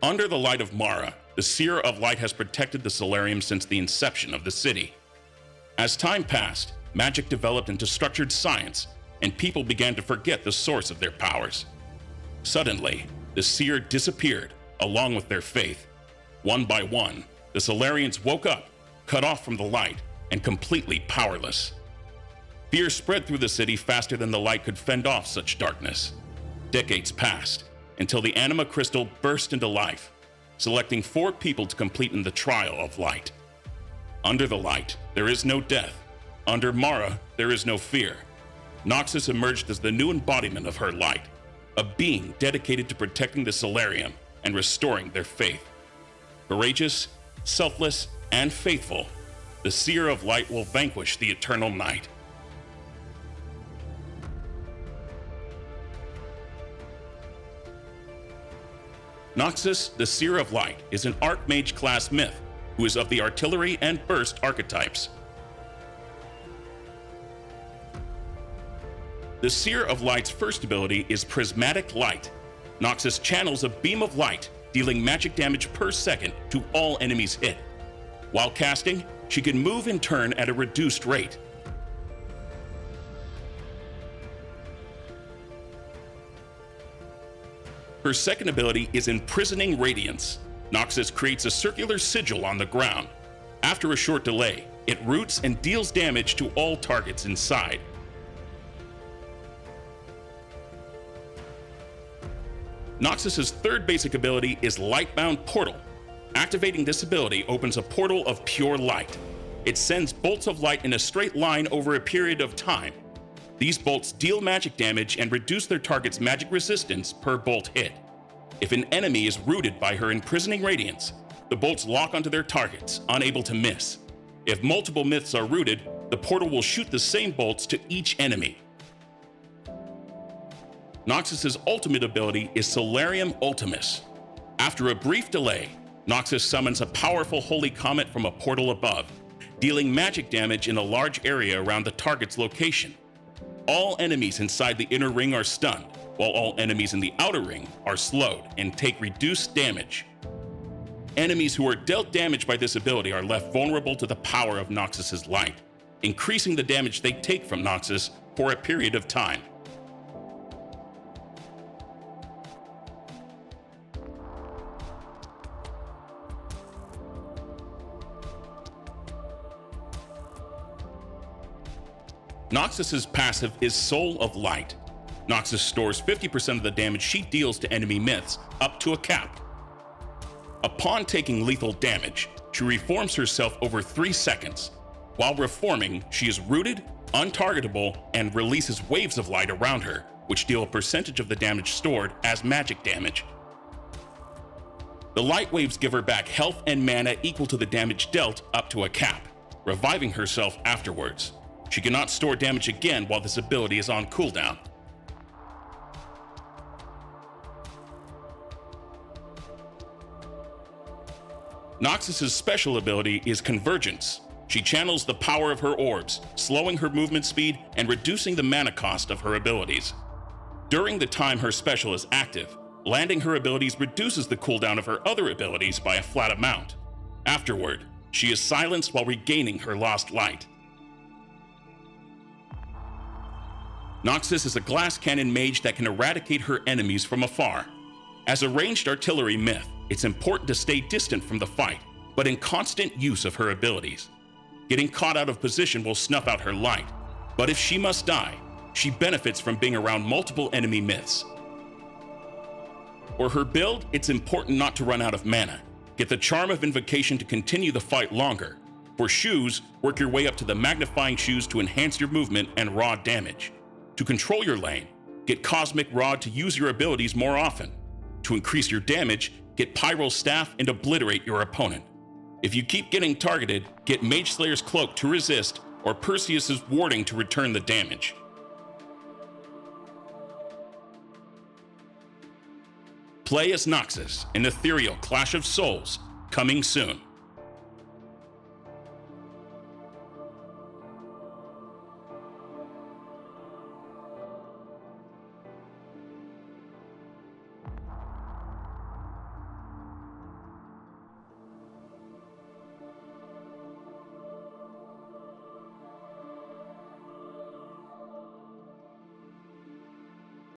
Under the light of Mara, the Seer of Light has protected the Solarium since the inception of the city. As time passed, magic developed into structured science, and people began to forget the source of their powers. Suddenly, the Seer disappeared, along with their faith. One by one, the Solarians woke up, cut off from the light, and completely powerless. Fear spread through the city faster than the light could fend off such darkness. Decades passed, until the anima crystal burst into life, selecting 4 people to complete in the trial of light. Under the light, there is no death. Under Mara, there is no fear. Noxus emerged as the new embodiment of her light, a being dedicated to protecting the Solarium and restoring their faith. Courageous, selfless, and faithful, the Seer of Light will vanquish the eternal night. Noxus, the Seer of Light, is an Archmage-class myth who is of the Artillery and Burst archetypes. The Seer of Light's first ability is Prismatic Light. Noxus channels a beam of light, dealing magic damage per second to all enemies hit. While casting, she can move in turn at a reduced rate. Her second ability is Imprisoning Radiance. Noxus creates a circular sigil on the ground. After a short delay, it roots and deals damage to all targets inside. Noxus's third basic ability is Lightbound Portal. Activating this ability opens a portal of pure light. It sends bolts of light in a straight line over a period of time. These bolts deal magic damage and reduce their target's magic resistance per bolt hit. If an enemy is rooted by her imprisoning radiance, the bolts lock onto their targets, unable to miss. If multiple myths are rooted, the portal will shoot the same bolts to each enemy. Noxus's ultimate ability is Solarium Ultimus. After a brief delay, Noxus summons a powerful holy comet from a portal above, dealing magic damage in a large area around the target's location. All enemies inside the inner ring are stunned, while all enemies in the outer ring are slowed and take reduced damage. Enemies who are dealt damage by this ability are left vulnerable to the power of Noxus's light, increasing the damage they take from Noxus for a period of time. Noxus's passive is Soul of Light. Noxus stores 50% of the damage she deals to enemy myths, up to a cap. Upon taking lethal damage, she reforms herself over 3 seconds. While reforming, she is rooted, untargetable, and releases waves of light around her, which deal a percentage of the damage stored as magic damage. The light waves give her back health and mana equal to the damage dealt up to a cap, reviving herself afterwards. She cannot store damage again while this ability is on cooldown. Noxus's special ability is Convergence. She channels the power of her orbs, slowing her movement speed and reducing the mana cost of her abilities. During the time her special is active, landing her abilities reduces the cooldown of her other abilities by a flat amount. Afterward, she is silenced while regaining her lost light. Noxus is a glass cannon mage that can eradicate her enemies from afar. As a ranged artillery myth, it's important to stay distant from the fight, but in constant use of her abilities. Getting caught out of position will snuff out her light, but if she must die, she benefits from being around multiple enemy myths. For her build, it's important not to run out of mana. Get the Charm of Invocation to continue the fight longer. For shoes, work your way up to the Magnifying Shoes to enhance your movement and raw damage. To control your lane, get Cosmic Rod to use your abilities more often. To increase your damage, get Pyro's Staff and obliterate your opponent. If you keep getting targeted, get Mage Slayer's Cloak to resist, or Perseus's Warding to return the damage. Play as Noxus in Ethereal Clash of Souls, coming soon.